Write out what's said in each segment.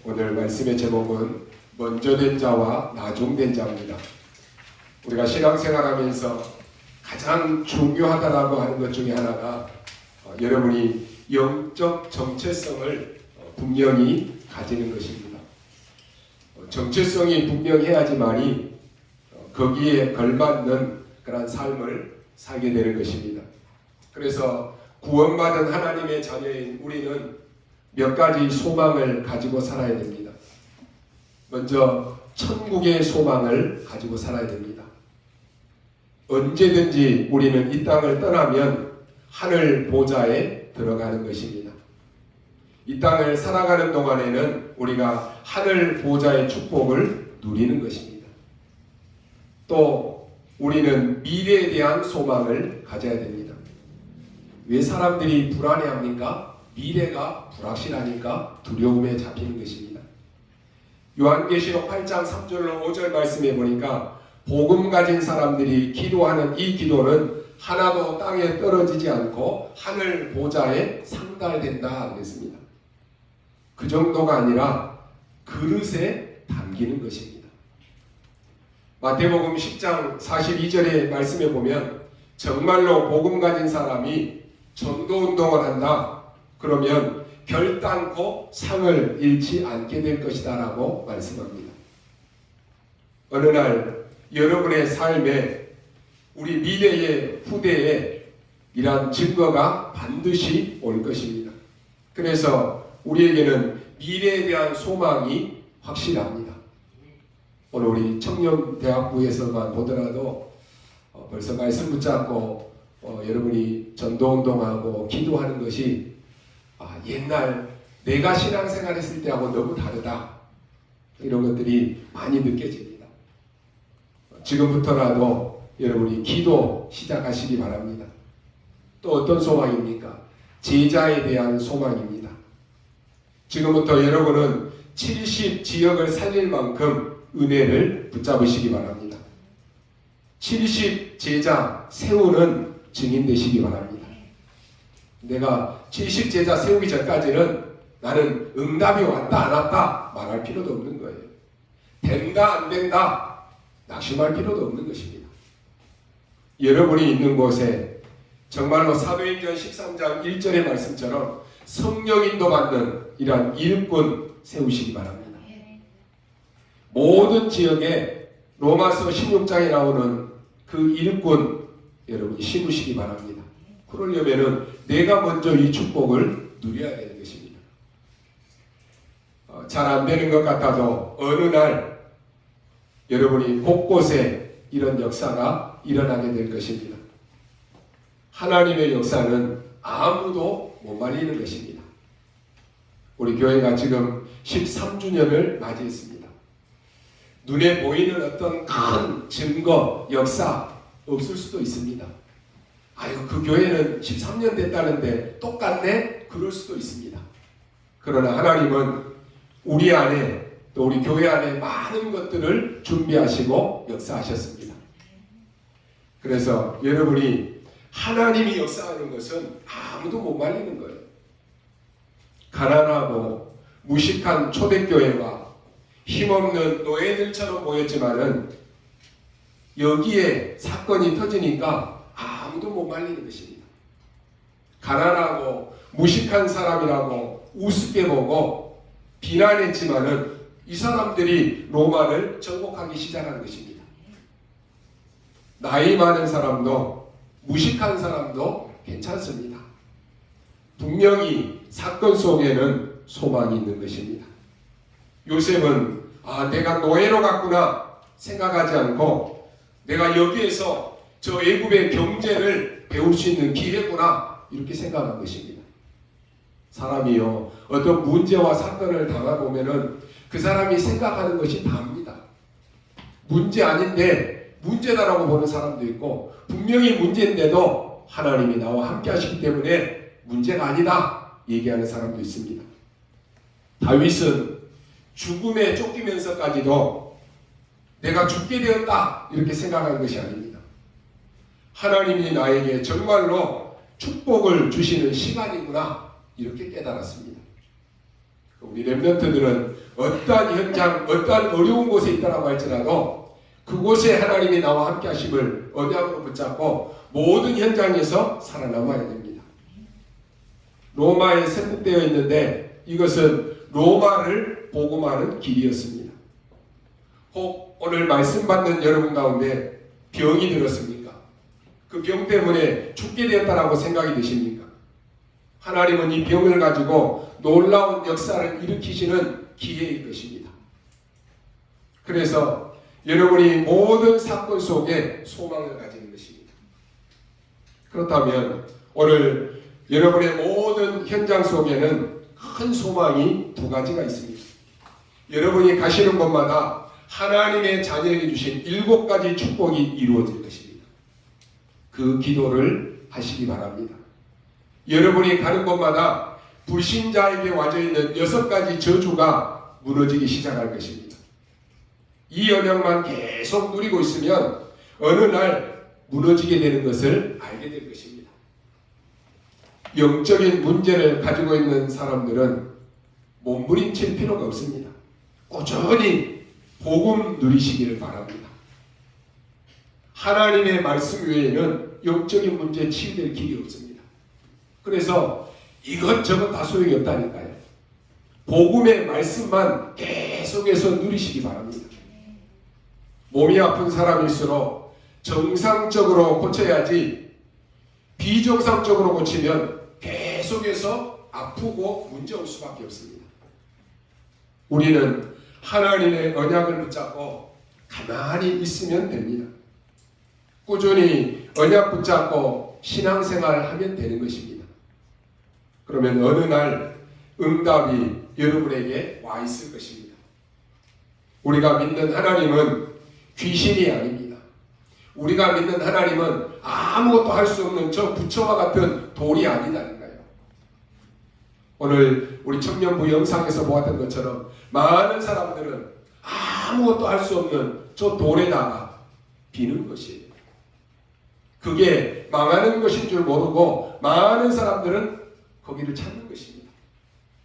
오늘 말씀의 제목은 먼저 된 자와 나중된 자입니다. 우리가 신앙생활하면서 가장 중요하다라고 하는 것 중에 하나가 여러분이 영적 정체성을 분명히 가지는 것입니다. 정체성이 분명해야지만이 거기에 걸맞는 그런 삶을 살게 되는 것입니다. 그래서 구원받은 하나님의 자녀인 우리는 몇 가지 소망을 가지고 살아야 됩니다. 먼저 천국의 소망을 가지고 살아야 됩니다. 언제든지 우리는 이 땅을 떠나면 하늘 보좌에 들어가는 것입니다. 이 땅을 살아가는 동안에는 우리가 하늘 보좌의 축복을 누리는 것입니다. 또 우리는 미래에 대한 소망을 가져야 됩니다. 왜 사람들이 불안해합니까? 미래가 불확실하니까 두려움에 잡히는 것입니다. 요한계시록 8장 3절로 5절 말씀해 보니까 복음 가진 사람들이 기도하는 이 기도는 하나도 땅에 떨어지지 않고 하늘 보좌에 상달된다 그랬습니다. 그 정도가 아니라 그릇에 담기는 것입니다. 마태복음 10장 42절의 말씀에 보면 정말로 복음 가진 사람이 전도운동을 한다. 그러면 결단코 상을 잃지 않게 될 것이다 라고 말씀합니다. 어느 날 여러분의 삶에 우리 미래의 후대에 이러한 증거가 반드시 올 것입니다. 그래서 우리에게는 미래에 대한 소망이 확실합니다. 오늘 우리 청년대학부에서만 보더라도 벌써 말씀 붙잡고 여러분이 전도운동하고 기도하는 것이 옛날 내가 신앙생활 했을 때하고 너무 다르다. 이런 것들이 많이 느껴집니다. 지금부터라도 여러분이 기도 시작하시기 바랍니다. 또 어떤 소망입니까? 제자에 대한 소망입니다. 지금부터 여러분은 70 지역을 살릴 만큼 은혜를 붙잡으시기 바랍니다. 70 제자 세우는 증인 되시기 바랍니다. 내가 70 제자 세우기 전까지는 나는 응답이 왔다 안 왔다 말할 필요도 없는 거예요. 된다 안 된다 낙심할 필요도 없는 것입니다. 여러분이 있는 곳에 정말로 사도행전 13장 1절의 말씀처럼 성령 인도받는 이러한 일꾼 세우시기 바랍니다. 모든 지역에 로마서 16장에 나오는 그 일꾼 여러분이 심으시기 바랍니다. 그러려면은 내가 먼저 이 축복을 누려야 되는 것입니다. 잘 안 되는 것 같아도 어느 날 여러분이 곳곳에 이런 역사가 일어나게 될 것입니다. 하나님의 역사는 아무도 못 말리는 것입니다. 우리 교회가 지금 13주년을 맞이했습니다. 눈에 보이는 어떤 큰 증거, 역사 없을 수도 있습니다. 아유, 그 교회는 13년 됐다는데 똑같네? 그럴 수도 있습니다. 그러나 하나님은 우리 안에 또 우리 교회 안에 많은 것들을 준비하시고 역사하셨습니다. 그래서 여러분이 하나님이 역사하는 것은 아무도 못 말리는 거예요. 가난하고 무식한 초대교회와 힘없는 노예들처럼 보였지만은 여기에 사건이 터지니까 아무도 못 말리는 것입니다. 가난하고 무식한 사람이라고 우습게 보고 비난했지만은 이 사람들이 로마를 정복하기 시작한 것입니다. 나이 많은 사람도 무식한 사람도 괜찮습니다. 분명히 사건 속에는 소망이 있는 것입니다. 요셉은 내가 노예로 갔구나 생각하지 않고 내가 여기에서 저 애굽의 경제를 배울 수 있는 기회구나 이렇게 생각한 것입니다. 사람이요 어떤 문제와 사건을 당해보면은 그 사람이 생각하는 것이 다릅니다. 문제 아닌데 문제다라고 보는 사람도 있고 분명히 문제인데도 하나님이 나와 함께 하시기 때문에 문제가 아니다 얘기하는 사람도 있습니다. 다윗은 죽음에 쫓기면서까지도 내가 죽게 되었다 이렇게 생각하는 것이 아닙니다. 하나님이 나에게 정말로 축복을 주시는 시간이구나 이렇게 깨달았습니다. 우리 렘넌트들은 어떠한 현장, 어떠한 어려운 곳에 있다라고 할지라도 그곳에 하나님이 나와 함께 하심을 언약으로 붙잡고 모든 현장에서 살아남아야 됩니다. 로마에 선택되어 있는데 이것은 로마를 복음하는 길이었습니다. 혹 오늘 말씀 받는 여러분 가운데 병이 들었습니까? 그 병 때문에 죽게 되었다라고 생각이 드십니까? 하나님은 이 병을 가지고 놀라운 역사를 일으키시는 기회일 것입니다. 그래서 여러분이 모든 사건 속에 소망을 가지는 것입니다. 그렇다면 오늘 여러분의 모든 현장 속에는 큰 소망이 두 가지가 있습니다. 여러분이 가시는 곳마다 하나님의 자녀에게 주신 7가지 축복이 이루어질 것입니다. 그 기도를 하시기 바랍니다. 여러분이 가는 곳마다 불신자에게 와져 있는 6가지 저주가 무너지기 시작할 것입니다. 이 언약만 계속 누리고 있으면 어느 날 무너지게 되는 것을 알게 될 것입니다. 영적인 문제를 가지고 있는 사람들은 몸부림칠 필요가 없습니다. 꾸준히 복음 누리시기를 바랍니다. 하나님의 말씀 외에는 영적인 문제에 치유될 길이 없습니다. 그래서 이것저것 다 소용이 없다니까요. 복음의 말씀만 계속해서 누리시기 바랍니다. 몸이 아픈 사람일수록 정상적으로 고쳐야지 비정상적으로 고치면 계속해서 아프고 문제올 수밖에 없습니다. 우리는 하나님의 언약을 붙잡고 가만히 있으면 됩니다. 꾸준히 언약 붙잡고 신앙생활을 하면 되는 것입니다. 그러면 어느 날 응답이 여러분에게 와 있을 것입니다. 우리가 믿는 하나님은 귀신이 아닙니다. 우리가 믿는 하나님은 아무것도 할 수 없는 저 부처와 같은 돌이 아니다니까요. 오늘 우리 청년부 영상에서 보았던 것처럼 많은 사람들은 아무것도 할 수 없는 저 돌에다가 비는 것이에요. 그게 망하는 것인 줄 모르고 많은 사람들은 거기를 찾는 것입니다.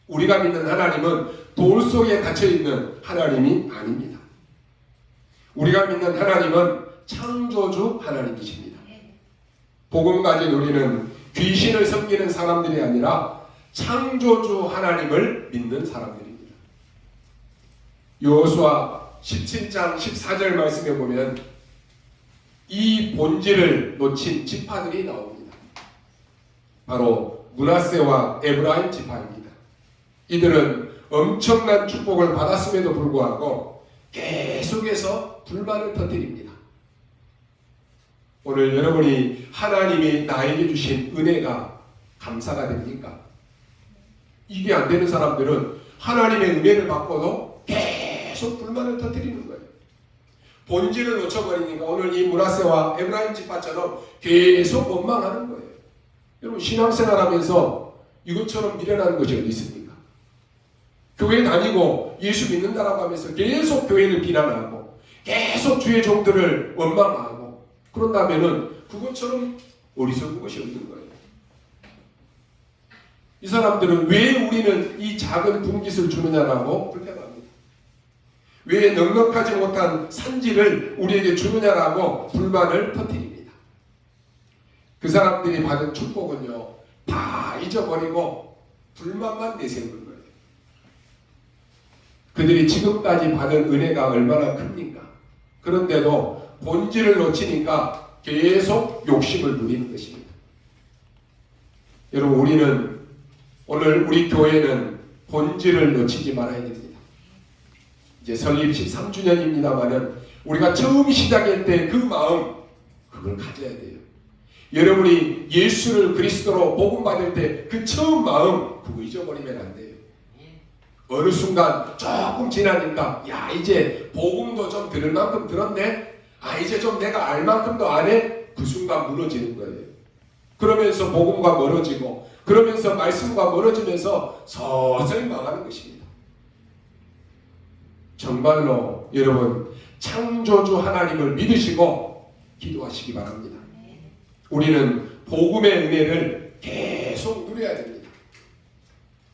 우리가 믿는 하나님은 돌 속에 갇혀있는 하나님이 아닙니다. 우리가 믿는 하나님은 창조주 하나님이십니다. 복음 가진 우리는 귀신을 섬기는 사람들이 아니라 창조주 하나님을 믿는 사람들입니다. 여호수아 17장 14절 말씀에 보면 이 본질을 놓친 지파들이 나옵니다. 바로 므낫세와 에브라임 지파입니다. 이들은 엄청난 축복을 받았음에도 불구하고 계속해서 불만을 터뜨립니다. 오늘 여러분이 하나님이 나에게 주신 은혜가 감사가 됩니까? 이게 안 되는 사람들은 하나님의 은혜를 받고도 계속 불만을 터뜨리는 거예요. 본질을 놓쳐버리니까 오늘 이 므낫세와 에브라임 지파처럼 계속 원망하는 거예요. 여러분 신앙생활하면서 이것처럼 미련한 것이 어디 있습니까? 교회 다니고 예수 믿는다라고 하면서 계속 교회를 비난하고 계속 주의 종들을 원망하고 그런다면은 그것처럼 어리석은 것이 없는 거예요. 이 사람들은 왜 우리는 이 작은 분깃을 주느냐라고 불평합니다. 왜 넉넉하지 못한 산지를 우리에게 주느냐라고 불만을 터뜨립니다. 그 사람들이 받은 축복은요 다 잊어버리고 불만만 내세우는 거예요. 그들이 지금까지 받은 은혜가 얼마나 큽니까? 그런데도 본질을 놓치니까 계속 욕심을 부리는 것입니다. 여러분 우리는 오늘 우리 교회는 본질을 놓치지 말아야 됩니다. 이제 설립 13주년입니다만은 우리가 처음 시작할 때 그 마음 그걸 가져야 돼요. 여러분이 예수를 그리스도로 복음 받을 때 그 처음 마음 그거 잊어버리면 안 돼요. 어느 순간 조금 지나니까 야 이제 복음도 좀 들을 만큼 들었네. 아 이제 좀 내가 알 만큼도 안 해. 그 순간 무너지는 거예요. 그러면서 복음과 멀어지고 그러면서 말씀과 멀어지면서 서서히 망하는 것입니다. 정말로 여러분 창조주 하나님을 믿으시고 기도하시기 바랍니다. 우리는 복음의 은혜를 계속 누려야 됩니다.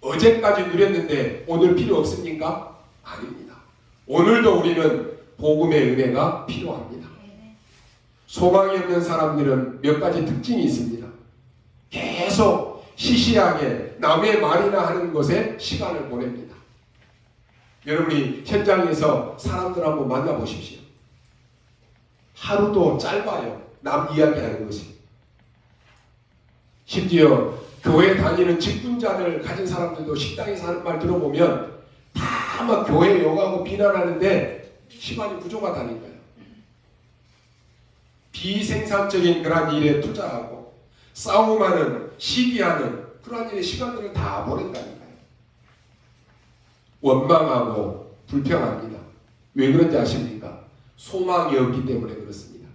어제까지 누렸는데 오늘 필요 없습니까? 아닙니다. 오늘도 우리는 복음의 은혜가 필요합니다. 소망이 없는 사람들은 몇 가지 특징이 있습니다. 계속 시시하게 남의 말이나 하는 것에 시간을 보냅니다. 여러분이 현장에서 사람들 한번 만나보십시오. 하루도 짧아요. 남 이야기하는 것이. 심지어 교회 다니는 직분자들 가진 사람들도 식당에서 하는 말 들어보면 다 막 교회 욕하고 비난하는데 시간이 부족하다니까요. 비생산적인 그런 일에 투자하고 싸움하는, 시기하는 그런 일에 시간들을 다 보낸다니까요. 원망하고 불평합니다. 왜 그런지 아십니까? 소망이 없기 때문에 그렇습니다.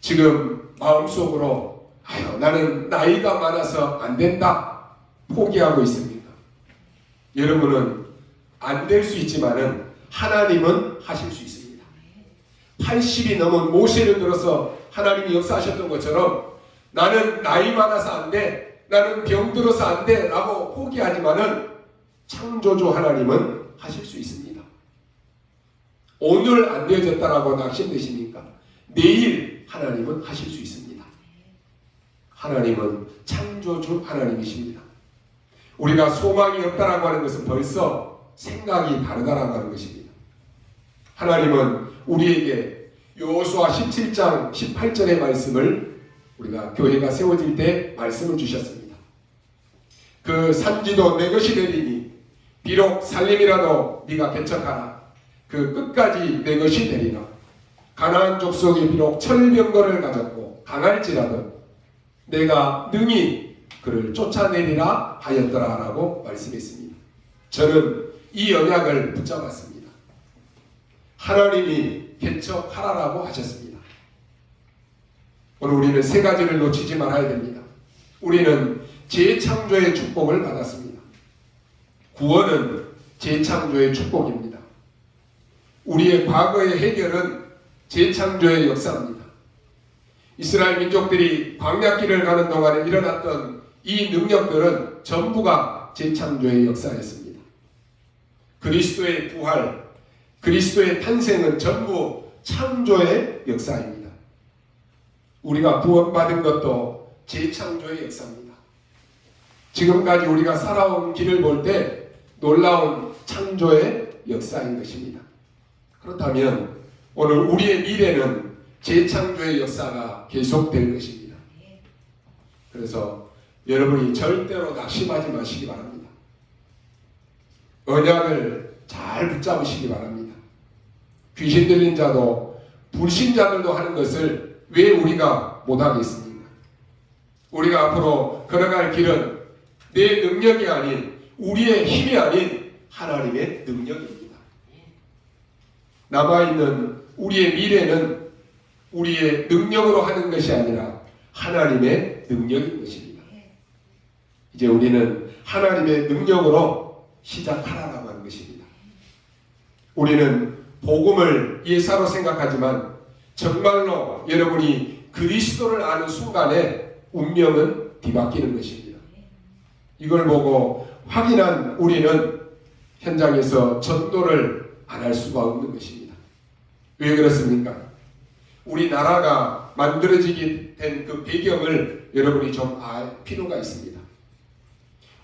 지금 마음속으로 나는 나이가 많아서 안 된다 포기하고 있습니까? 여러분은 안 될 수 있지만은 하나님은 하실 수 있습니다. 80이 넘은 모세를 들어서 하나님이 역사하셨던 것처럼 나는 나이 많아서 안 돼, 나는 병들어서 안 돼 라고 포기하지만은 창조주 하나님은 하실 수 있습니다. 오늘 안 되어졌다라고 낙심되십니까? 내일 하나님은 하실 수 있습니다. 하나님은 창조주 하나님이십니다. 우리가 소망이 없다라고 하는 것은 벌써 생각이 다르다라고 하는 것입니다. 하나님은 우리에게 여호수아 17장 18절의 말씀을 우리가 교회가 세워질 때 말씀을 주셨습니다. 그 산지도 내 것이 되리니 비록 살림이라도 네가 개척하라. 그 끝까지 내 것이 되리라. 가나안 족속이 비록 철병거를 가졌고 강할지라도 내가 능히 그를 쫓아내리라 하였더라 라고 말씀했습니다. 저는 이 언약을 붙잡았습니다. 하나님이 개척하라라고 하셨습니다. 오늘 우리는 세 가지를 놓치지 말아야 됩니다. 우리는 재창조의 축복을 받았습니다. 구원은 재창조의 축복입니다. 우리의 과거의 해결은 재창조의 역사입니다. 이스라엘 민족들이 광야길을 가는 동안에 일어났던 이 능력들은 전부가 재창조의 역사였습니다. 그리스도의 부활, 그리스도의 탄생은 전부 창조의 역사입니다. 우리가 구원받은 것도 재창조의 역사입니다. 지금까지 우리가 살아온 길을 볼 때 놀라운 창조의 역사인 것입니다. 그렇다면 오늘 우리의 미래는 재창조의 역사가 계속될 것입니다. 그래서 여러분이 절대로 낙심하지 마시기 바랍니다. 언약을 잘 붙잡으시기 바랍니다. 귀신 들린 자도 불신자들도 하는 것을 왜 우리가 못하겠습니까? 우리가 앞으로 걸어갈 길은 내 능력이 아닌, 우리의 힘이 아닌 하나님의 능력입니다. 남아있는 우리의 미래는 우리의 능력으로 하는 것이 아니라 하나님의 능력인 것입니다. 이제 우리는 하나님의 능력으로 시작하라고 하는 것입니다. 우리는 복음을 예사로 생각하지만 정말로 여러분이 그리스도를 아는 순간에 운명은 뒤바뀌는 것입니다. 이걸 보고 확인한 우리는 현장에서 전도를 안 할 수가 없는 것입니다. 왜 그렇습니까? 우리나라가 만들어지게 된 그 배경을 여러분이 좀 알 필요가 있습니다.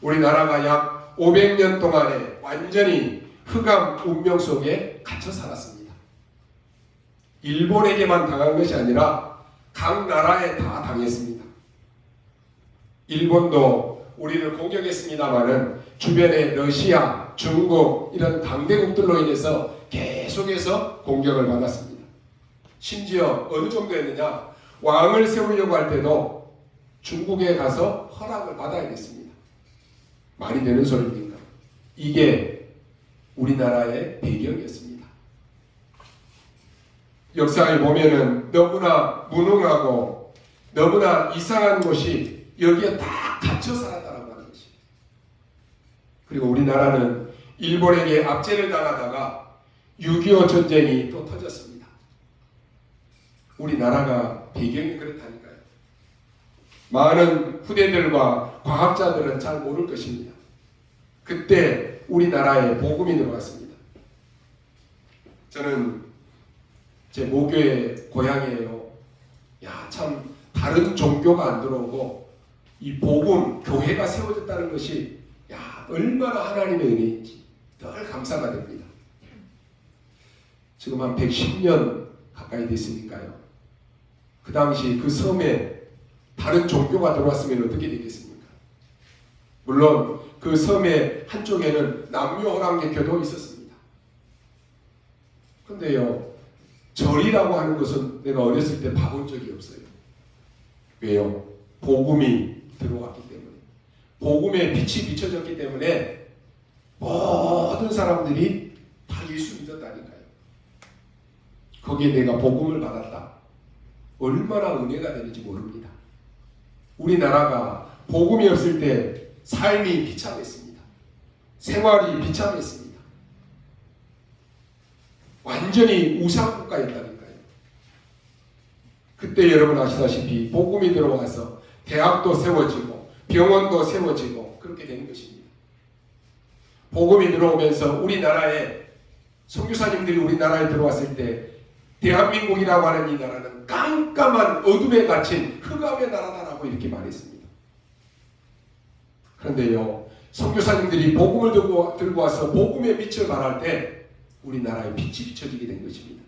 우리나라가 약 500년 동안에 완전히 흑암 운명 속에 갇혀 살았습니다. 일본에게만 당한 것이 아니라 각 나라에 다 당했습니다. 일본도 우리를 공격했습니다마는 주변에 러시아, 중국 이런 강대국들로 인해서 계속해서 공격을 받았습니다. 심지어 어느 정도였느냐, 왕을 세우려고 할 때도 중국에 가서 허락을 받아야 됐습니다. 말이 되는 소리입니까? 이게 우리나라의 배경이었습니다. 역사에 보면은 너무나 무능하고 너무나 이상한 곳이 여기에 다 갇혀 살았다라고 하는 것입니다. 그리고 우리나라는 일본에게 압제를 당하다가 6.25 전쟁이 또 터졌습니다. 우리나라가 배경이 그렇다니까요. 많은 후대들과 과학자들은 잘 모를 것입니다. 그때 우리나라에 복음이 들어왔습니다. 저는 제 모교의 고향이에요. 야, 참 다른 종교가 안 들어오고 이 복음 교회가 세워졌다는 것이 야, 얼마나 하나님의 은혜인지 늘 감사가 됩니다. 지금 한 110년 가까이 됐으니까요. 그 당시 그 섬에 다른 종교가 들어왔으면 어떻게 되겠습니까? 물론 그 섬의 한쪽에는 남녀호랑개교도 있었습니다. 근데요, 절이라고 하는 것은 내가 어렸을 때 봐본 적이 없어요. 왜요? 복음이 들어왔기 때문에, 복음의 빛이 비춰졌기 때문에 모든 사람들이 다 예수 믿었다니까요. 거기에 내가 복음을 받았다. 얼마나 은혜가 되는지 모릅니다. 우리나라가 복음이 없을 때 삶이 비참했습니다. 생활이 비참했습니다. 완전히 우상국가였다니까요. 그때 여러분 아시다시피 복음이 들어와서 대학도 세워지고 병원도 세워지고 그렇게 되는 것입니다. 복음이 들어오면서 우리나라에 선교사님들이 우리나라에 들어왔을 때 대한민국이라고 하는 이 나라는 깜깜한 어둠에 갇힌 흑암의 나라다라고 이렇게 말했습니다. 그런데요, 선교사님들이 복음을 들고 와서 복음의 빛을 말할 때 우리나라에 빛이 비춰지게 된 것입니다.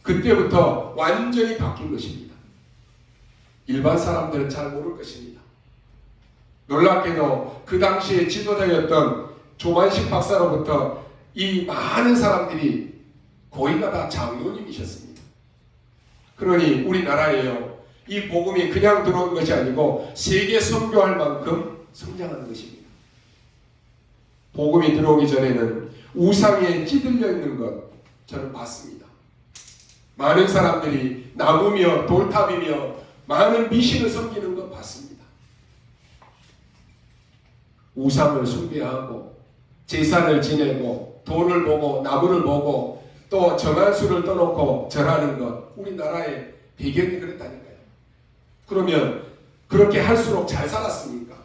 그때부터 완전히 바뀐 것입니다. 일반 사람들은 잘 모를 것입니다. 놀랍게도 그 당시에 지도자였던 조만식 박사로부터 이 많은 사람들이 거의가 다 장로님이셨습니다. 그러니 우리나라에요, 이 복음이 그냥 들어온 것이 아니고 세계 선교할 만큼 성장하는 것입니다. 복음이 들어오기 전에는 우상에 찌들려 있는 것 저는 봤습니다. 많은 사람들이 나무며 돌탑이며 많은 미신을 섬기는 것 봤습니다. 우상을 숭배하고 제사를 지내고 돌을 보고 나무를 보고 또 정한 수를 떠놓고 절하는 것, 우리나라의 배경이 그랬다니까요. 그러면 그렇게 할수록 잘 살았습니까?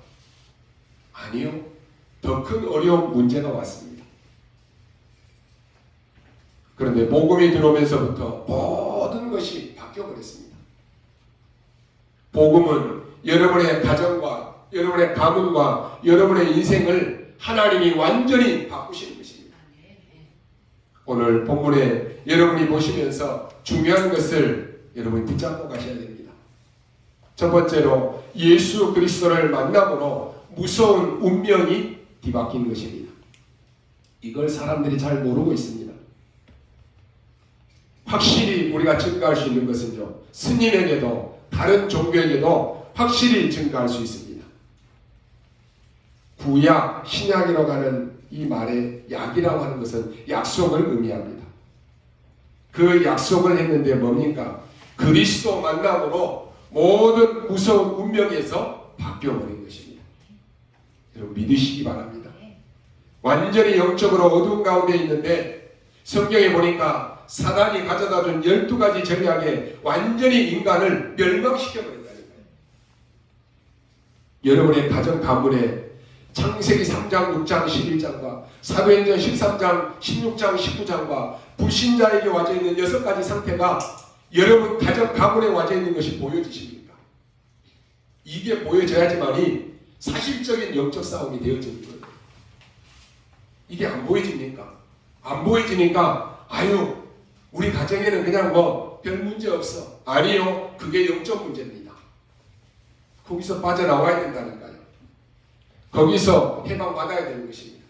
아니요. 더 큰 어려운 문제가 왔습니다. 그런데 복음이 들어오면서부터 모든 것이 바뀌어버렸습니다. 복음은 여러분의 가정과 여러분의 가문과 여러분의 인생을 하나님이 완전히 바꾸시는 것입니다. 오늘 본문에 여러분이 보시면서 중요한 것을 여러분이 붙잡고 가셔야 됩니다. 첫 번째로 예수 그리스도를 만남으로 무서운 운명이 뒤바뀐 것입니다. 이걸 사람들이 잘 모르고 있습니다. 확실히 우리가 증거할 수 있는 것은요, 스님에게도 다른 종교에게도 확실히 증거할 수 있습니다. 구약, 신약이라고 하는 이 말의 약이라고 하는 것은 약속을 의미합니다. 그 약속을 했는데 뭡니까? 그리스도 만남으로 모든 무서운 운명에서 바뀌어버린 것입니다. 여러분 믿으시기 바랍니다. 완전히 영적으로 어두운 가운데 있는데 성경에 보니까 사단이 가져다준 12가지 전략에 완전히 인간을 멸망시켜버린다니까요. 여러분의 가정 가문에 창세기 3장, 6장, 11장과 사도행전 13장, 16장, 19장과 불신자에게 와져 있는 6가지 상태가 여러분 가정 가문에 와져 있는 것이 보여지십니까? 이게 보여져야지만이 사실적인 영적 싸움이 되어지는 거예요. 이게 안 보여집니까? 안 보여지니까 아유 우리 가정에는 그냥 뭐 별 문제 없어. 아니요, 그게 영적 문제입니다. 거기서 빠져나와야 된다니까요. 거기서 해방받아야 되는 것입니다.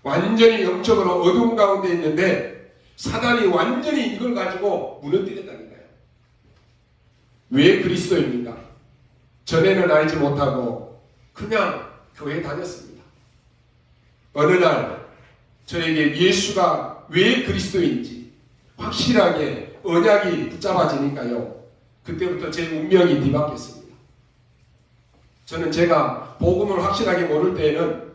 완전히 영적으로 어두운 가운데 있는데 사단이 완전히 이걸 가지고 무너뜨렸다니까요. 왜 그리스도입니까? 전에는 알지 못하고 그냥 교회 다녔습니다. 어느 날 저에게 예수가 왜 그리스도인지 확실하게 언약이 붙잡아지니까요. 그때부터 제 운명이 뒤바뀌었습니다. 저는 제가 복음을 확실하게 모를 때에는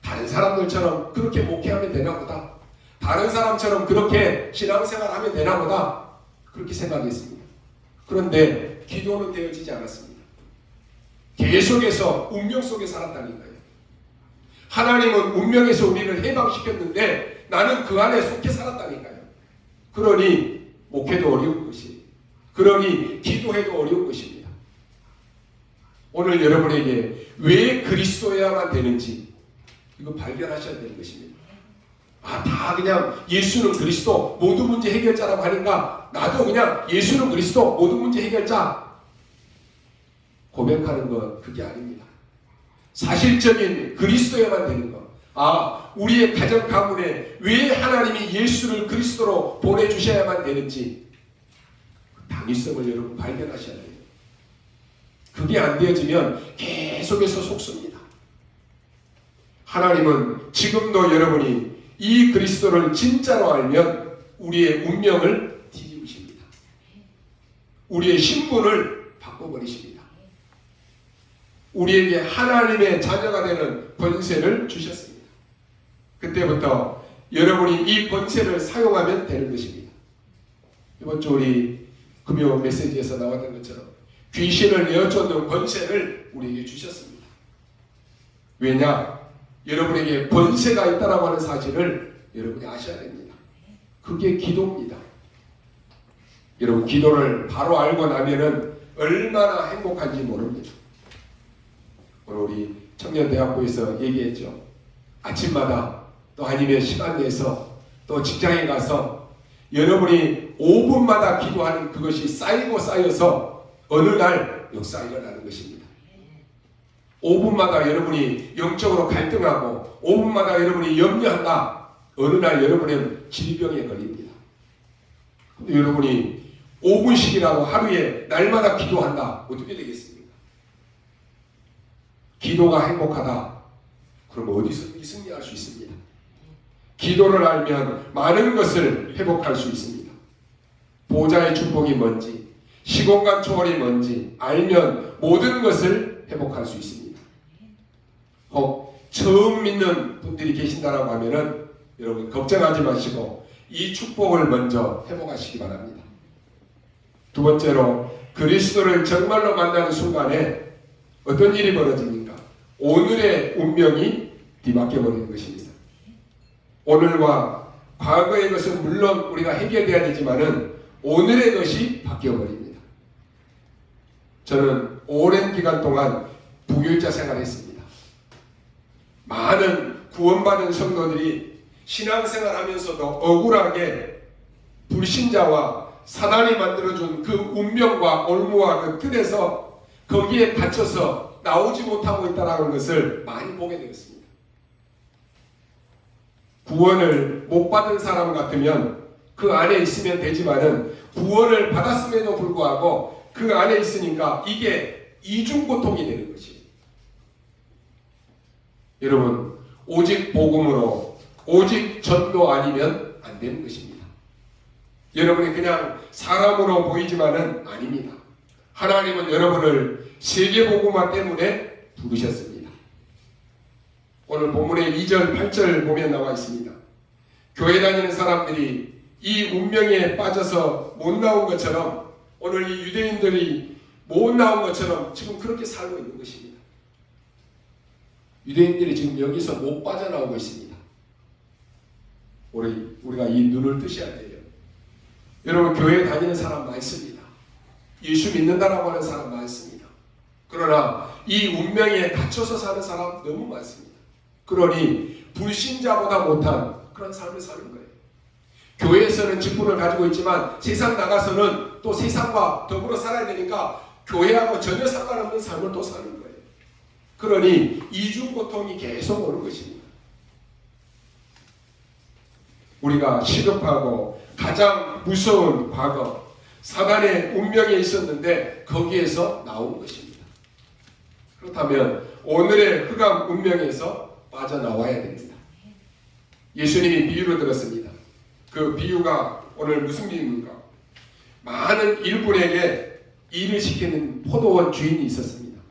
다른 사람들처럼 그렇게 목회하면 되나 보다. 다른 사람처럼 그렇게 신앙생활하면 되나 보다. 그렇게 생각했습니다. 그런데 기도는 되어지지 않았습니다. 계속해서 운명 속에 살았다니까요. 하나님은 운명에서 우리를 해방시켰는데 나는 그 안에 속해 살았다니까요. 그러니 목회도 어려운 것이, 그러니 기도해도 어려운 것입니다. 오늘 여러분에게 왜 그리스도여야만 되는지 이거 발견하셔야 되는 것입니다. 다 그냥 예수는 그리스도 모든 문제 해결자라고 하니까 나도 그냥 예수는 그리스도 모든 문제 해결자 고백하는 건 그게 아닙니다. 사실적인 그리스도여야만 되는 것. 우리의 가정 가문에 왜 하나님이 예수를 그리스도로 보내주셔야만 되는지 당위성을 여러분 발견하셔야 돼요. 그게 안 되어지면 계속해서 속습니다. 하나님은 지금도 여러분이 이 그리스도를 진짜로 알면 우리의 운명을 뒤집으십니다. 우리의 신분을 바꿔버리십니다. 우리에게 하나님의 자녀가 되는 권세를 주셨습니다. 그때부터 여러분이 이 권세를 사용하면 되는 것입니다. 이번 주 우리 금요 메시지에서 나왔던 것처럼 귀신을 내어쫓는 권세를 우리에게 주셨습니다. 왜냐? 여러분에게 권세가 있다라고 하는 사실을 여러분이 아셔야 됩니다. 그게 기도입니다. 여러분 기도를 바로 알고 나면은 얼마나 행복한지 모릅니다. 오늘 우리 청년대학부에서 얘기했죠. 아침마다 또 아니면 시간 내서 또 직장에 가서 여러분이 5분마다 기도하는 그것이 쌓이고 쌓여서 어느 날 역사가 일어나는 것입니다. 5분마다 여러분이 영적으로 갈등하고 5분마다 여러분이 염려한다. 어느 날 여러분은 질병에 걸립니다. 근데 여러분이 5분씩이라도 하루에 날마다 기도한다. 어떻게 되겠습니까? 기도가 행복하다. 그럼 어디서든지 승리할 수 있습니다. 기도를 알면 많은 것을 회복할 수 있습니다. 보좌의 축복이 뭔지, 시공간 초월이 뭔지 알면 모든 것을 회복할 수 있습니다. 처음 믿는 분들이 계신다라고 하면은 여러분 걱정하지 마시고 이 축복을 먼저 회복하시기 바랍니다. 두 번째로 그리스도를 정말로 만나는 순간에 어떤 일이 벌어집니까? 오늘의 운명이 뒤바뀌어 버리는 것입니다. 오늘과 과거의 것은 물론 우리가 해결돼야 되지만은 오늘의 것이 바뀌어 버립니다. 저는 오랜 기간 동안 부교육자 생활했습니다. 많은 구원받은 성도들이 신앙생활하면서도 억울하게 불신자와 사단이 만들어준 그 운명과 올무와 그 틀에서 거기에 갇혀서 나오지 못하고 있다는 것을 많이 보게 되었습니다. 구원을 못 받은 사람 같으면 그 안에 있으면 되지만은 구원을 받았음에도 불구하고 그 안에 있으니까 이게 이중고통이 되는 것이에요. 여러분 오직 복음으로 오직 전도 아니면 안 되는 것입니다. 여러분이 그냥 사람으로 보이지만은 아닙니다. 하나님은 여러분을 세계복음화 때문에 부르셨습니다. 오늘 본문의 2절 8절 보면 나와 있습니다. 교회 다니는 사람들이 이 운명에 빠져서 못 나온 것처럼 오늘 이 유대인들이 못 나온 것처럼 지금 그렇게 살고 있는 것입니다. 유대인들이 지금 여기서 못 빠져나오고 있습니다. 우리가 이 눈을 뜨셔야 돼요. 여러분 교회 다니는 사람 많습니다. 예수 믿는다라고 하는 사람 많습니다. 그러나 이 운명에 갇혀서 사는 사람 너무 많습니다. 그러니 불신자보다 못한 그런 삶을 사는 거예요. 교회에서는 직분을 가지고 있지만 세상 나가서는 또 세상과 더불어 살아야 되니까 교회하고 전혀 상관없는 삶을 또 사는 거예요. 그러니 이중고통이 계속 오는 것입니다. 우리가 시급하고 가장 무서운 과거 사단의 운명에 있었는데 거기에서 나온 것입니다. 그렇다면 오늘의 흑암 운명에서 빠져나와야 됩니다. 예수님이 비유를 들었습니다. 그 비유가 오늘 무슨 비유입니까? 많은 일꾼에게 일을 시키는 포도원 주인이 있었습니다.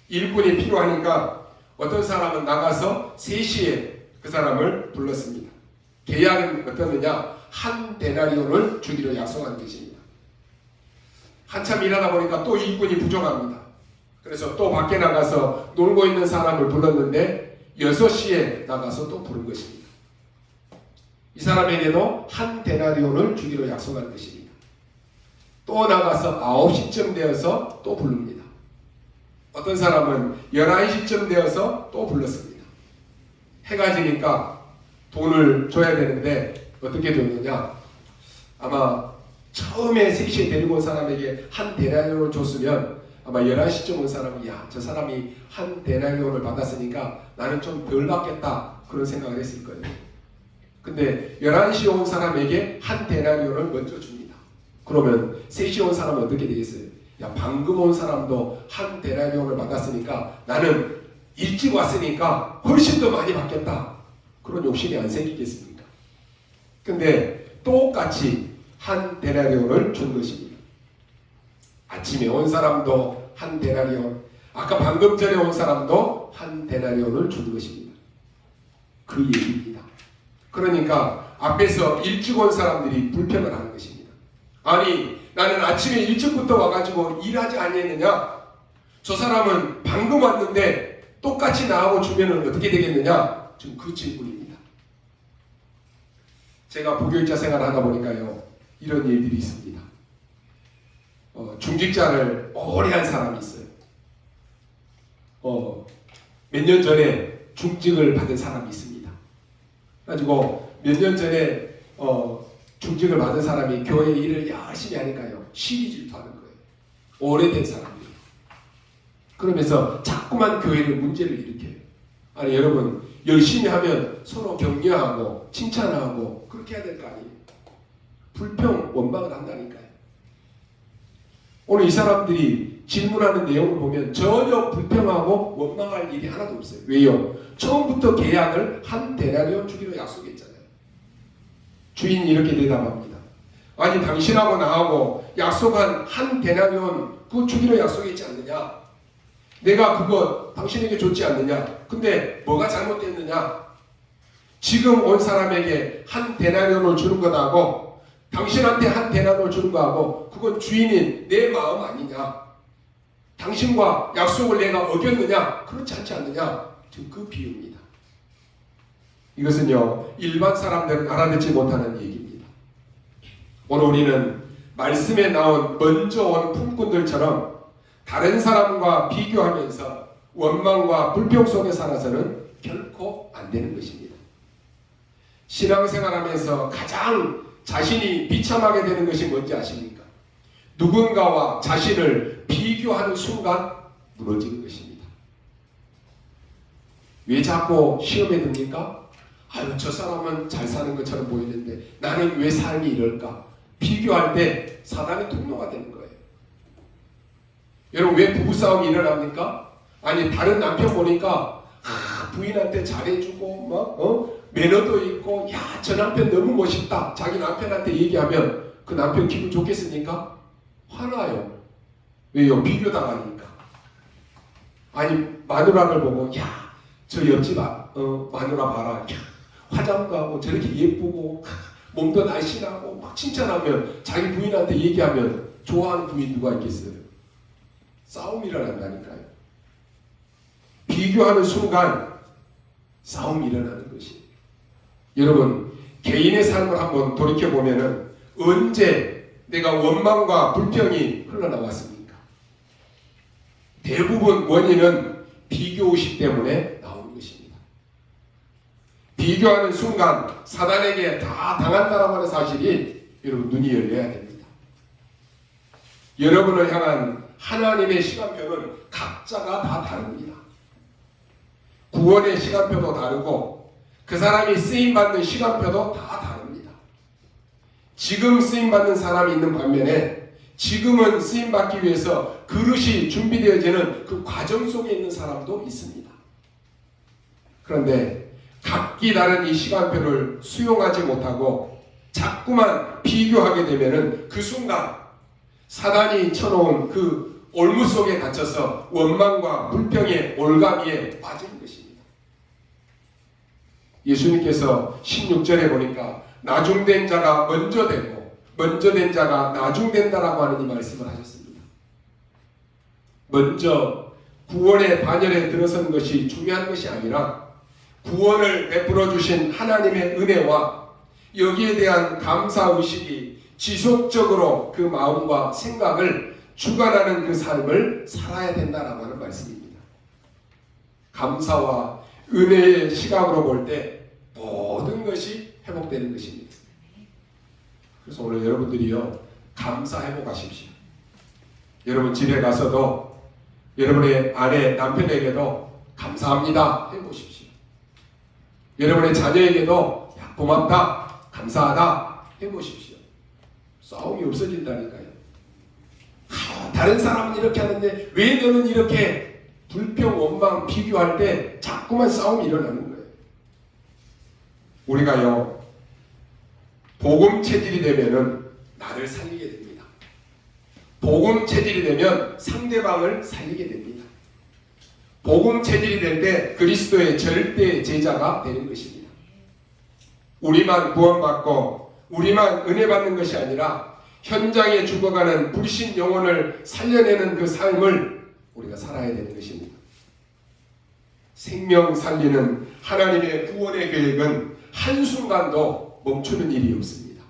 일꾼이 필요하니까 어떤 사람은 나가서 3시에 그 사람을 불렀습니다. 계약은 어떻느냐? 한 데나리온을 주기로 약속한 것입니다. 한참 일하다 보니까 또 일꾼이 부족합니다. 그래서 또 밖에 나가서 놀고 있는 사람을 불렀는데 6시에 나가서 또 부른 것입니다. 이 사람에게도 한 데나리온을 주기로 약속한 것입니다. 또 나가서 9시쯤 되어서 또 부릅니다. 어떤 사람은 11시쯤 되어서 또 불렀습니다. 해가 지니까 돈을 줘야 되는데 어떻게 됐느냐? 아마 처음에 3시에 데리고 온 사람에게 한 데나리온을 줬으면 아마 11시쯤 온 사람이 야, 저 사람이 한 데나리온을 받았으니까 나는 좀 덜 받겠다 그런 생각을 했을 거예요. 근데 11시에 온 사람에게 한 데나리온을 먼저 줍니다. 그러면 3시에 온 사람은 어떻게 되겠어요? 야, 방금 온 사람도 한 데나리온을 받았으니까 나는 일찍 왔으니까 훨씬 더 많이 받겠다. 그런 욕심이 안 생기겠습니까? 근데 똑같이 한 데나리온을 준 것입니다. 아침에 온 사람도 한 데나리온, 아까 방금 전에 온 사람도 한 데나리온을 준 것입니다. 그 얘기입니다. 그러니까 앞에서 일찍 온 사람들이 불평을 하는 것입니다. 아니, 나는 아침에 일찍부터 와가지고 일하지 아니했느냐? 저 사람은 방금 왔는데 똑같이 나하고 주면은 어떻게 되겠느냐? 지금 그 질문입니다. 제가 부교육자 생활을 하다 보니까요, 이런 일들이 있습니다. 중직자를 오래 한 사람이 있어요. 몇 년 전에 중직을 받은 사람이 있습니다. 그래가지고 몇 년 전에 중직을 받은 사람이 교회 일을 열심히 하니까요, 시기 질투하는 거예요. 오래된 사람이에요. 그러면서 자꾸만 교회를 문제를 일으켜요. 아니 여러분, 열심히 하면 서로 격려하고 칭찬하고 그렇게 해야 될 거 아니에요. 불평, 원망을 한다니까요. 오늘 이 사람들이 질문하는 내용을 보면 전혀 불평하고 원망할 일이 하나도 없어요. 왜요? 처음부터 계약을 한 데나리온 주기로 약속했잖아요. 주인이 이렇게 대답합니다. 아니 당신하고 나하고 약속한 한 데나리온 그 주기로 약속했지 않느냐? 내가 그거 당신에게 줬지 않느냐? 근데 뭐가 잘못됐느냐? 지금 온 사람에게 한 데나리온을 주는 것하고 당신한테 한 데나리온을 주는 거하고 그건 주인인 내 마음 아니냐? 당신과 약속을 내가 어겼느냐? 그렇지 않지 않느냐? 지금 그 비유입니다. 이것은요, 일반 사람들은 알아듣지 못하는 얘기입니다. 오늘 우리는 말씀에 나온 먼저 온 품꾼들처럼 다른 사람과 비교하면서 원망과 불평 속에 살아서는 결코 안 되는 것입니다. 신앙생활하면서 가장 자신이 비참하게 되는 것이 뭔지 아십니까? 누군가와 자신을 비교하는 순간 무너지는 것입니다. 왜 자꾸 시험에 듭니까? 아유, 저 사람은 잘 사는 것처럼 보이는데 나는 왜 삶이 이럴까? 비교할 때 사단의 통로가 되는 거예요. 여러분, 왜 부부싸움이 일어납니까? 아니, 다른 남편 보니까 부인한테 잘해주고 매너도 있고, 야, 저 남편 너무 멋있다. 자기 남편한테 얘기하면 그 남편 기분 좋겠습니까? 화나요. 왜요? 비교당하니까. 아니, 마누라를 보고, 야, 저 옆집 마누라 봐라. 야, 화장도 하고 저렇게 예쁘고 몸도 날씬하고 막 칭찬하면 자기 부인한테 얘기하면 좋아하는 부인 누가 있겠어요? 싸움이 일어난다니까요. 비교하는 순간 싸움이 일어나는 것이. 여러분, 개인의 삶을 한번 돌이켜보면은 언제 내가 원망과 불평이 흘러나왔습니까? 대부분 원인은 비교의식 때문에 나오는 것입니다. 비교하는 순간 사단에게 다 당한다라고 하는 사실이 여러분 눈이 열려야 됩니다. 여러분을 향한 하나님의 시간표는 각자가 다 다릅니다. 구원의 시간표도 다르고 그 사람이 쓰임받는 시간표도 다 다릅니다. 지금 쓰임받는 사람이 있는 반면에 지금은 쓰임받기 위해서 그릇이 준비되어지는 그 과정 속에 있는 사람도 있습니다. 그런데 각기 다른 이 시간표를 수용하지 못하고 자꾸만 비교하게 되면은 그 순간 사단이 쳐놓은 그 올무 속에 갇혀서 원망과 불평의 올가미에 빠지는 것입니다. 예수님께서 16절에 보니까 나중된 자가 먼저 되고 먼저 된 자가 나중된다라고 하는 이 말씀을 하셨습니다. 먼저 구원의 반열에 들어서는 것이 중요한 것이 아니라 구원을 베풀어 주신 하나님의 은혜와 여기에 대한 감사의식이 지속적으로 그 마음과 생각을 주관하는 그 삶을 살아야 된다라고 하는 말씀입니다. 감사와 은혜의 시각으로 볼 때 모든 것이 회복되는 것입니다. 그래서 오늘 여러분들이요, 감사 회복하십시오. 여러분 집에 가서도 여러분의 아내, 남편에게도 감사합니다 해보십시오. 여러분의 자녀에게도 야, 고맙다, 감사하다 해보십시오. 싸움이 없어진다니까요. 다른 사람은 이렇게 하는데 왜 너는 이렇게 불평, 원망, 비교할 때 자꾸만 싸움이 일어나는 거예요. 우리가요, 복음 체질이 되면은 나를 살리게 됩니다. 복음 체질이 되면 상대방을 살리게 됩니다. 복음 체질이 될 때 그리스도의 절대 제자가 되는 것입니다. 우리만 구원받고 우리만 은혜 받는 것이 아니라 현장에 죽어가는 불신 영혼을 살려내는 그 삶을 우리가 살아야 되는 것입니다. 생명 살리는 하나님의 구원의 계획은 한순간도 멈추는 일이 없습니다.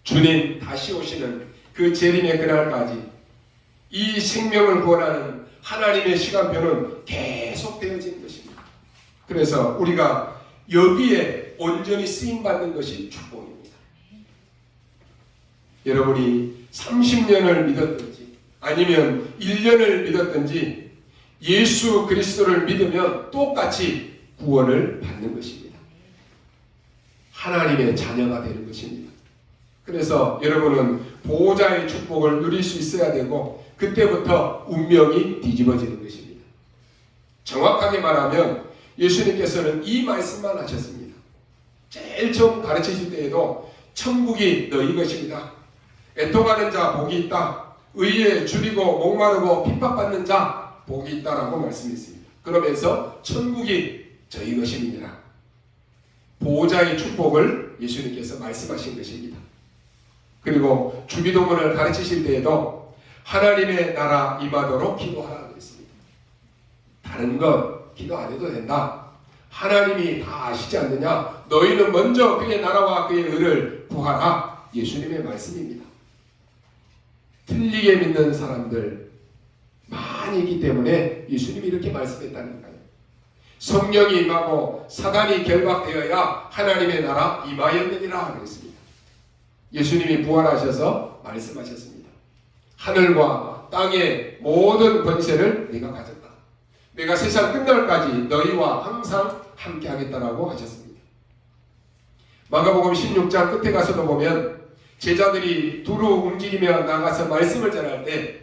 주님 다시 오시는 그 재림의 그날까지 이 생명을 구원하는 하나님의 시간표는 계속되어지는 것입니다. 그래서 우리가 여기에 온전히 쓰임받는 것이 축복입니다. 여러분이 30년을 믿었든지 아니면 1년을 믿었든지 예수 그리스도를 믿으면 똑같이 구원을 받는 것입니다. 하나님의 자녀가 되는 것입니다. 그래서 여러분은 보호자의 축복을 누릴 수 있어야 되고 그때부터 운명이 뒤집어지는 것입니다. 정확하게 말하면 예수님께서는 이 말씀만 하셨습니다. 제일 처음 가르치실 때에도 천국이 너희 것입니다. 애통하는 자 복이 있다. 의에 줄이고 목마르고 핍박받는 자 복이 있다라고 말씀했습니다. 그러면서 천국이 저희 것입니다. 보호자의 축복을 예수님께서 말씀하신 것입니다. 그리고 주기도문을 가르치실 때에도 하나님의 나라 임하도록 기도하라 그랬습니다. 다른 것 기도 안 해도 된다. 하나님이 다 아시지 않느냐? 너희는 먼저 그의 나라와 그의 의를 구하라. 예수님의 말씀입니다. 틀리게 믿는 사람들 많이 있기 때문에 예수님이 이렇게 말씀했다는 거예요. 성령이 임하고 사단이 결박되어야 하나님의 나라 임하였느니라 그랬습니다. 예수님이 부활하셔서 말씀하셨습니다. 하늘과 땅의 모든 권세를 내가 가졌다. 내가 세상 끝날까지 너희와 항상 함께 하겠다라고 하셨습니다. 마가복음 16장 끝에 가서도 보면 제자들이 두루 움직이며 나가서 말씀을 전할 때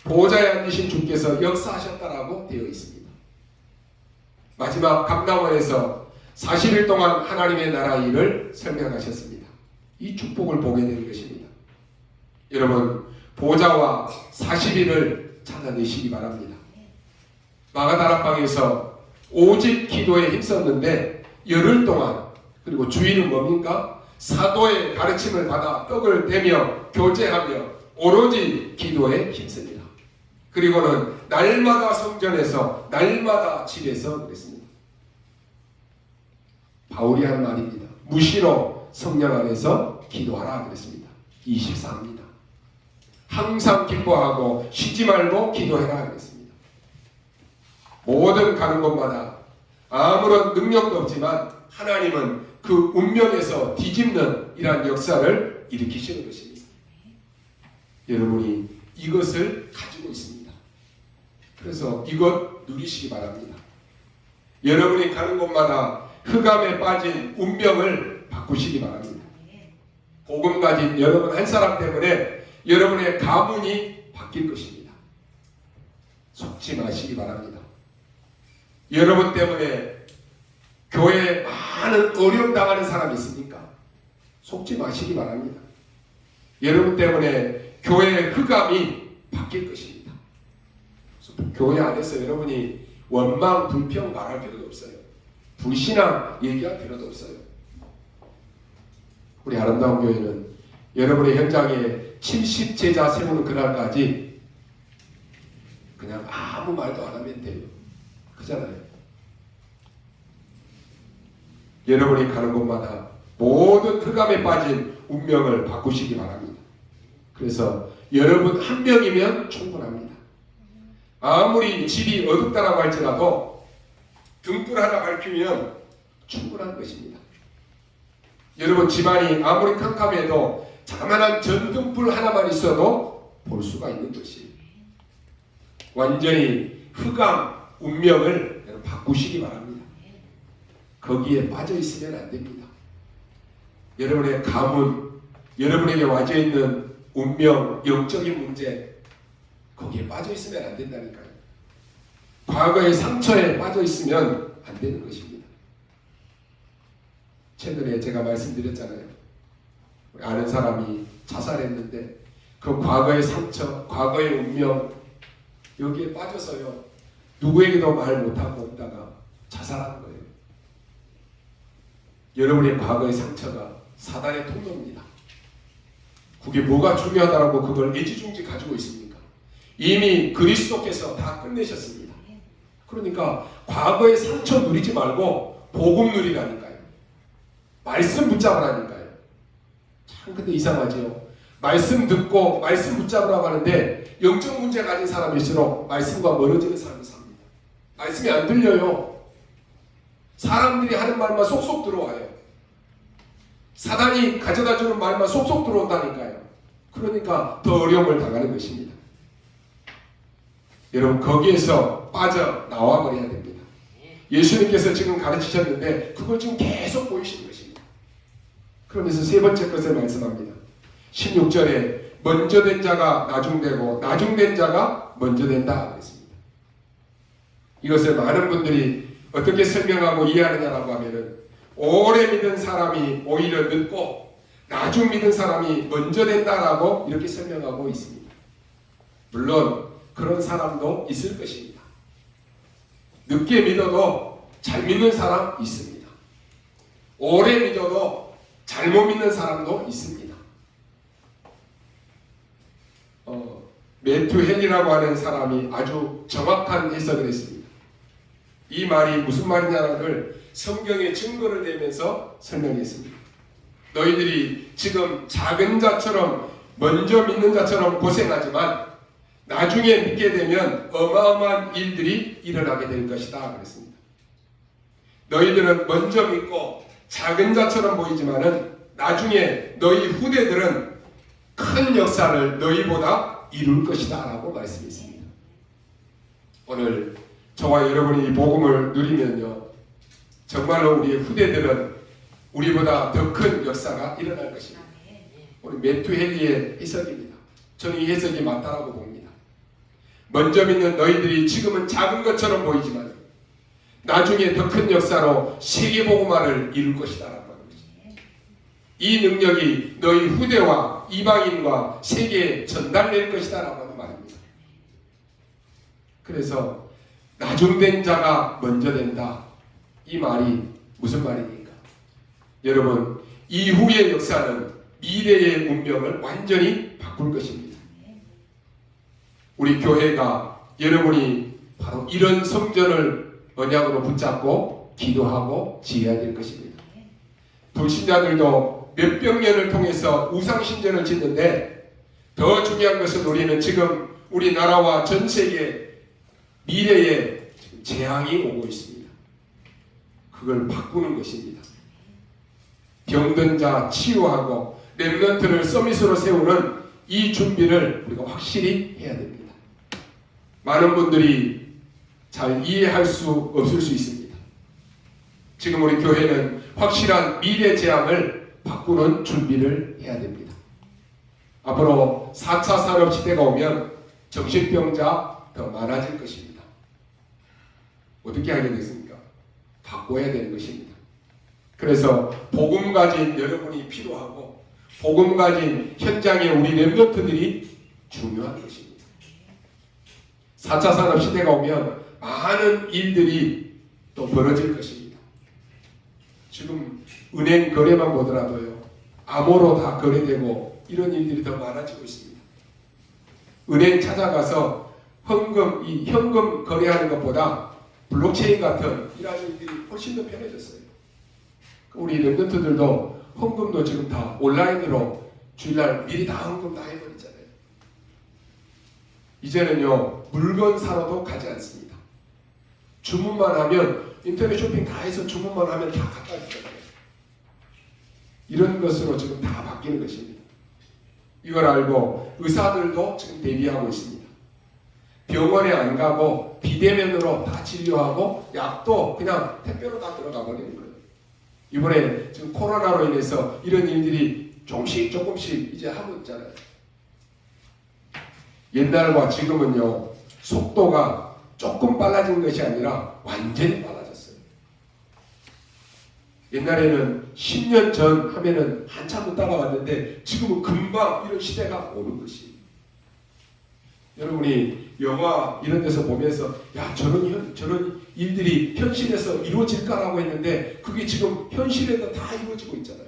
보호자에 앉으신 주께서 역사하셨다라고 되어 있습니다. 마지막 감람원에서 40일 동안 하나님의 나라 일을 설명하셨습니다. 이 축복을 보게 되는 것입니다. 여러분 보호자와 40일을 찾아내시기 바랍니다. 마가다락방에서 오직 기도에 힘썼는데 열흘 동안 그리고 주일은 뭡니까? 사도의 가르침을 받아 떡을 대며 교제하며 오로지 기도에 힘씁니다. 그리고는 날마다 성전에서 날마다 집에서 그랬습니다. 바울이 한 말입니다. 무시로 성령 안에서 기도하라 그랬습니다. 24입니다. 항상 기뻐하고 쉬지 말고 기도해라 그랬습니다. 모든 가는 곳마다 아무런 능력도 없지만 하나님은 그 운명에서 뒤집는 이러한 역사를 일으키시는 것입니다. 여러분이 이것을 가지고 있습니다. 그래서 이것 누리시기 바랍니다. 여러분이 가는 곳마다 흑암에 빠진 운명을 바꾸시기 바랍니다. 복음 가진 여러분 한 사람 때문에 여러분의 가문이 바뀔 것입니다. 속지 마시기 바랍니다. 여러분 때문에 교회에 많은 어려움 당하는 사람이 있습니까? 속지 마시기 바랍니다. 여러분 때문에 교회의 흑암이 바뀔 것입니다. 교회 안에서 여러분이 원망, 불평 말할 필요도 없어요. 불신앙 얘기할 필요도 없어요. 우리 아름다운 교회는 여러분의 현장에 70제자 세우는 그날까지 그냥 아무 말도 안 하면 돼요. 그잖아요. 여러분이 가는 곳마다 모든 흑암에 빠진 운명을 바꾸시기 바랍니다. 그래서 여러분 한 명이면 충분합니다. 아무리 집이 어둡다라고 할지라도 등불 하나 밝히면 충분한 것입니다. 여러분 집안이 아무리 캄캄해도 자그마한 전등불 하나만 있어도 볼 수가 있는 것이에요. 완전히 흑암 운명을 바꾸시기 바랍니다. 거기에 빠져 있으면 안 됩니다. 여러분의 가문, 여러분에게 와져 있는 운명, 영적인 문제, 거기에 빠져 있으면 안 된다니까요. 과거의 상처에 빠져 있으면 안 되는 것입니다. 최근에 제가 말씀드렸잖아요. 우리 아는 사람이 자살했는데 그 과거의 상처, 과거의 운명 여기에 빠져서요. 누구에게도 말 못하고 있다가 자살하는 거예요. 여러분의 과거의 상처가 사단의 통로입니다. 그게 뭐가 중요하다라고 그걸 애지중지 가지고 있습니까? 이미 그리스도께서 다 끝내셨습니다. 그러니까 과거의 상처 누리지 말고 복음 누리라니까요. 말씀 붙잡으라니까요. 참 근데 이상하지요. 말씀 듣고 말씀 붙잡으라고 하는데 영적 문제 가진 사람일수록 말씀과 멀어지는 사람이 삽니다. 말씀이 안 들려요. 사람들이 하는 말만 쏙쏙 들어와요. 사단이 가져다주는 말만 쏙쏙 들어온다니까요. 그러니까 더 어려움을 당하는 것입니다. 여러분 거기에서 빠져나와 버려야 됩니다. 예수님께서 지금 가르치셨는데 그걸 지금 계속 보이시는 것입니다. 그러면서 세 번째 것을 말씀합니다. 16절에 먼저 된 자가 나중되고 나중된 자가 먼저 된다 그랬습니다. 이것을 많은 분들이 어떻게 설명하고 이해하느냐라고 하면은 오래 믿은 사람이 오히려 늦고 나중 믿은 사람이 먼저 된다라고 이렇게 설명하고 있습니다. 물론 그런 사람도 있을 것입니다. 늦게 믿어도 잘 믿는 사람 있습니다. 오래 믿어도 잘못 믿는 사람도 있습니다. 매튜 헨리라고 하는 사람이 아주 정확한 해석을 했습니다. 이 말이 무슨 말이냐를 성경의 증거를 대면서 설명했습니다. 너희들이 지금 작은 자처럼 먼저 믿는 자처럼 고생하지만 나중에 믿게 되면 어마어마한 일들이 일어나게 될 것이다 그랬습니다. 너희들은 먼저 믿고 작은 자처럼 보이지만은 나중에 너희 후대들은 큰 역사를 너희보다 이룰 것이다 라고 말씀했습니다. 오늘 저와 여러분이 이 복음을 누리면요 정말로 우리의 후대들은 우리보다 더 큰 역사가 일어날 것입니다. 우리 매튜 헨리의 해석입니다. 저는 이 해석이 맞다라고 봅니다. 먼저 믿는 너희들이 지금은 작은 것처럼 보이지만 나중에 더 큰 역사로 세계복음화를 이룰 것이다 라고 하는 것입니다. 이 능력이 너희 후대와 이방인과 세계에 전달될 것이다 라고 하는 말입니다. 그래서 나중된 자가 먼저 된다. 이 말이 무슨 말입니까? 여러분 이후의 역사는 미래의 운명을 완전히 바꿀 것입니다. 우리 교회가 여러분이 바로 이런 성전을 언약으로 붙잡고 기도하고 지어야 될 것입니다. 불신자들도 몇백 년을 통해서 우상신전을 짓는데 더 중요한 것은 우리는 지금 우리나라와 전 세계 미래에 재앙이 오고 있습니다. 그걸 바꾸는 것입니다. 병든 자 치유하고 렘넌트를 서밋으로 세우는 이 준비를 우리가 확실히 해야 됩니다. 많은 분들이 잘 이해할 수 없을 수 있습니다. 지금 우리 교회는 확실한 미래 재앙을 바꾸는 준비를 해야 됩니다. 앞으로 4차 산업시대가 오면 정신병자 더 많아질 것입니다. 어떻게 하게 됐습니까? 바꿔야 되는 것입니다. 그래서 복음 가진 여러분이 필요하고 복음 가진 현장의 우리 렘넌트들이 중요한 것입니다. 4차 산업시대가 오면 많은 일들이 또 벌어질 것입니다. 지금 은행 거래만 보더라도요. 암호로 다 거래되고 이런 일들이 더 많아지고 있습니다. 은행 찾아가서 현금 거래하는 것보다 블록체인 같은 이런 일들이 훨씬 더 편해졌어요. 우리 랩런트들도 헌금도 지금 다 온라인으로 주일날 미리 다 헌금 다 해버리잖아요. 이제는요 물건 사러도 가지 않습니다. 주문만 하면 인터넷 쇼핑 다 해서 주문만 하면 다 갖다 주잖아요. 이런 것으로 지금 다 바뀌는 것입니다. 이걸 알고 의사들도 지금 대비하고 있습니다. 병원에 안 가고 비대면으로 다 진료하고 약도 그냥 택배로 다 들어가 버리는 거예요. 이번에 지금 코로나로 인해서 이런 일들이 조금씩 이제 하고 있잖아요. 옛날과 지금은요 속도가 조금 빨라진 것이 아니라 완전히 빨라졌어요. 옛날에는 10년 전 하면은 한참 따라왔는데 지금은 금방 이런 시대가 오는 것입니다. 여러분이 영화 이런 데서 보면서 야 저런 일들이 현실에서 이루어질까라고 했는데 그게 지금 현실에도 다 이루어지고 있잖아요.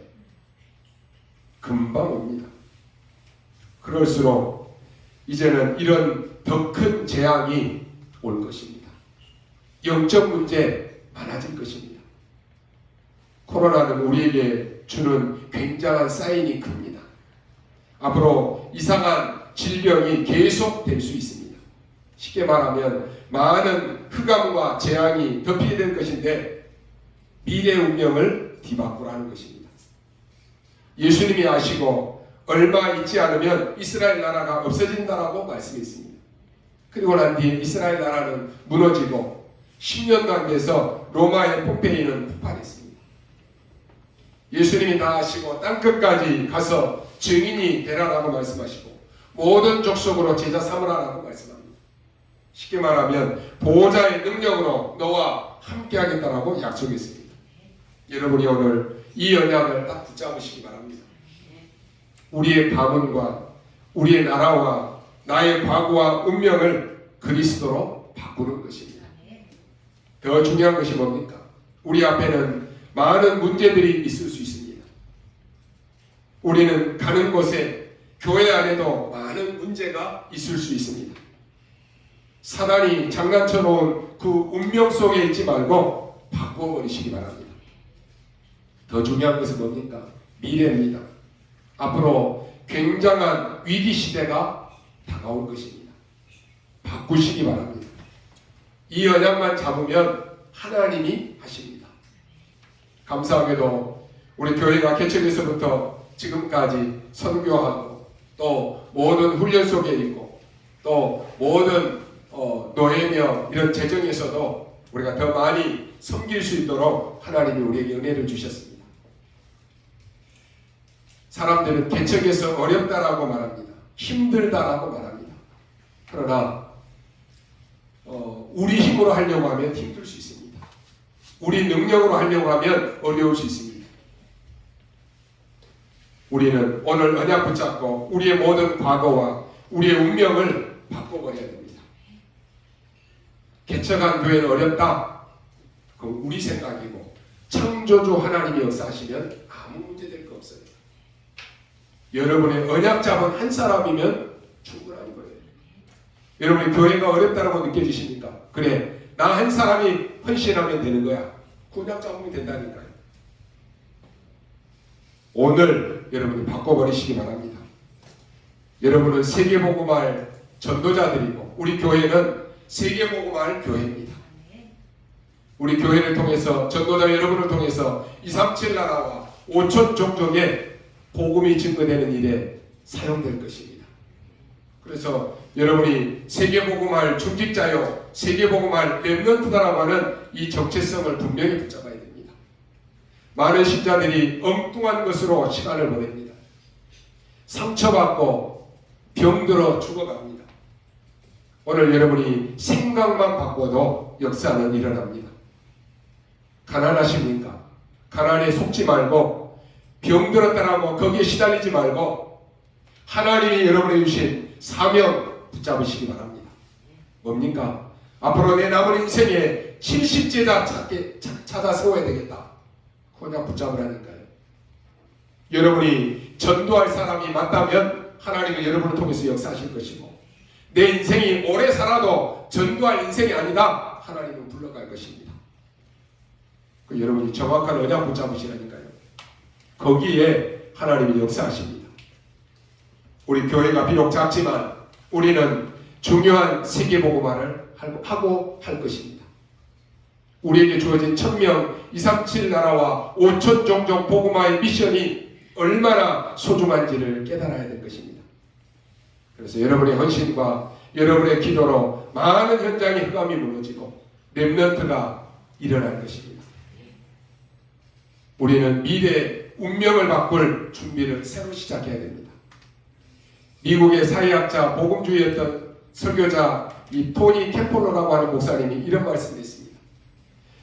금방 옵니다. 그럴수록 이제는 이런 더 큰 재앙이 올 것입니다. 영적 문제 많아질 것입니다. 코로나는 우리에게 주는 굉장한 사인이 큽니다. 앞으로 이상한 질병이 계속될 수 있습니다. 쉽게 말하면 많은 흑암과 재앙이 덮이게 될 것인데 미래의 운명을 뒤바꾸라는 것입니다. 예수님이 아시고 얼마 있지 않으면 이스라엘 나라가 없어진다라고 말씀했습니다. 그리고 난 뒤에 이스라엘 나라는 무너지고 10년간 돼서 로마의 폼페이는 폭발했습니다. 예수님이 다 아시고 땅끝까지 가서 증인이 되라라고 말씀하시고 모든 족속으로 제자 삼으라라고 말씀합니다. 쉽게 말하면 보호자의 능력으로 너와 함께 하겠다라고 약속했습니다. 여러분이 오늘 이 언약을 딱 붙잡으시기 바랍니다. 우리의 가문과 우리의 나라와 나의 과거와 운명을 그리스도로 바꾸는 것입니다. 더 중요한 것이 뭡니까? 우리 앞에는 많은 문제들이 있을 수 있습니다. 우리는 가는 곳에 교회 안에도 많은 문제가 있을 수 있습니다. 사단이 장난쳐 놓은 그 운명 속에 있지 말고 바꿔버리시기 바랍니다. 더 중요한 것은 뭡니까? 미래입니다. 앞으로 굉장한 위기 시대가 다가올 것입니다. 바꾸시기 바랍니다. 이 언약만 잡으면 하나님이 하십니다. 감사하게도 우리 교회가 개척에서부터 지금까지 선교하고 또 모든 훈련 속에 있고 또 모든 노예며 이런 재정에서도 우리가 더 많이 섬길 수 있도록 하나님이 우리에게 은혜를 주셨습니다. 사람들은 개척에서 어렵다라고 말합니다. 힘들다라고 말합니다. 그러나 우리 힘으로 하려고 하면 힘들 수 있습니다. 우리 능력으로 하려고 하면 어려울 수 있습니다. 우리는 오늘 언약 붙잡고 우리의 모든 과거와 우리의 운명을 바꿔버려야 됩니다. 개척한 교회는 어렵다. 그건 우리 생각이고 창조주 하나님이 역사하시면 아무 문제 될 거 없어요. 여러분의 언약 잡은 한 사람이면 충분한 거예요. 여러분의 교회가 어렵다고 느껴지십니까? 그래, 나 한 사람이 헌신하면 되는 거야. 그 언약 잡으면 된다니까요. 오늘 여러분이 바꿔버리시기 바랍니다. 여러분은 세계복음할 전도자들이고 우리 교회는 세계복음할 교회입니다. 우리 교회를 통해서 전도자 여러분을 통해서 237 나라와 5천 종족의 복음이 증거되는 일에 사용될 것입니다. 그래서 여러분이 세계복음할 중직자요 세계복음할 렘넌트다라고 하는 이 정체성을 분명히 붙잡아야 됩니다. 많은 신자들이 엉뚱한 것으로 시간을 보냅니다. 상처받고 병들어 죽어갑니다. 오늘 여러분이 생각만 바꿔도 역사는 일어납니다. 가난하십니까? 가난에 속지 말고 병들었다라고 거기에 시달리지 말고 하나님이 여러분에게 주신 사명 붙잡으시기 바랍니다. 뭡니까? 앞으로 내 남은 인생에 70제자 찾아 세워야 되겠다. 그냥 붙잡으라니까요. 여러분이 전도할 사람이 맞다면 하나님은 여러분을 통해서 역사하실 것이고 내 인생이 오래 살아도 전도할 인생이 아니다. 하나님은 불러갈 것입니다. 여러분이 정확한 언약 붙잡으시라니까요. 거기에 하나님이 역사하십니다. 우리 교회가 비록 작지만 우리는 중요한 세계복음화를 하고 할 것입니다. 우리에게 주어진 1000명 237 나라와 5천 종족 복음화의 미션이 얼마나 소중한지를 깨달아야 될 것입니다. 그래서 여러분의 헌신과 여러분의 기도로 많은 현장의 흑암이 무너지고 렘넌트가 일어날 것입니다. 우리는 미래의 운명을 바꿀 준비를 새로 시작해야 됩니다. 미국의 사회학자 복음주의였던 설교자 이 토니 캠폴러라고 하는 목사님이 이런 말씀을 했습니다.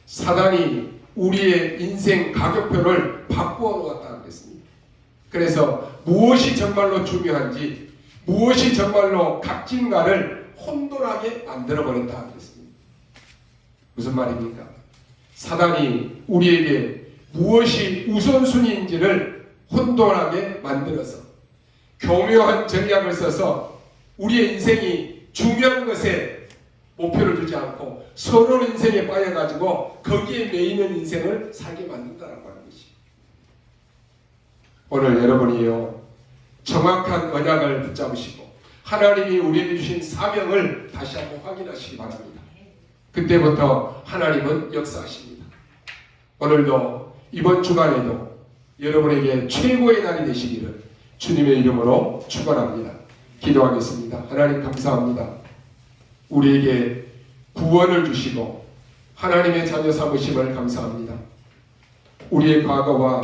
사단이 우리의 인생 가격표를 바꾸어 놓았다고 그랬습니다. 그래서 무엇이 정말로 중요한지 무엇이 정말로 값진가를 혼돈하게 만들어버렸다고 그랬습니다. 무슨 말입니까? 사단이 우리에게 무엇이 우선순위인지를 혼돈하게 만들어서 교묘한 전략을 써서 우리의 인생이 중요한 것에 목표를 두지 않고 서로 인생에 빠져가지고 거기에 매이는 인생을 살게 만든다라고 하는 것이. 오늘 여러분이요 정확한 언약을 붙잡으시고 하나님이 우리에게 주신 사명을 다시 한번 확인하시기 바랍니다. 그때부터 하나님은 역사하십니다. 오늘도 이번 주간에도 여러분에게 최고의 날이 되시기를 주님의 이름으로 축원합니다. 기도하겠습니다. 하나님 감사합니다. 우리에게 구원을 주시고 하나님의 자녀 삼으심을 감사합니다. 우리의 과거와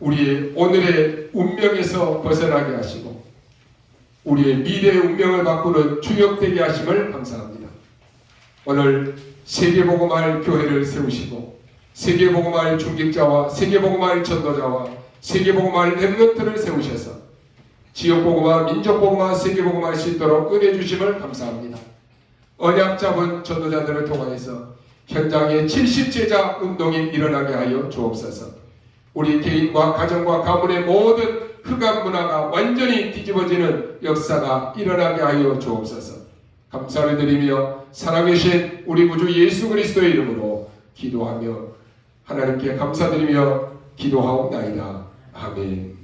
우리의 오늘의 운명에서 벗어나게 하시고 우리의 미래의 운명을 바꾸는 주역되게 하심을 감사합니다. 오늘 세계복음할 교회를 세우시고 세계복음할 중직자와 세계복음할 전도자와 세계복음할 렘넌트를 세우셔서 지역복음화, 민족복음화, 세계복음화할 수 있도록 은혜 주심을 감사합니다. 언약 잡은 전도자들을 통하여서 현장에 70제자 운동이 일어나게 하여 주옵소서. 우리 개인과 가정과 가문의 모든 흑암 문화가 완전히 뒤집어지는 역사가 일어나게 하여 주옵소서. 감사를 드리며 살아계신 우리 구주 예수 그리스도의 이름으로 기도하며 하나님께 감사드리며 기도하옵나이다. 아멘.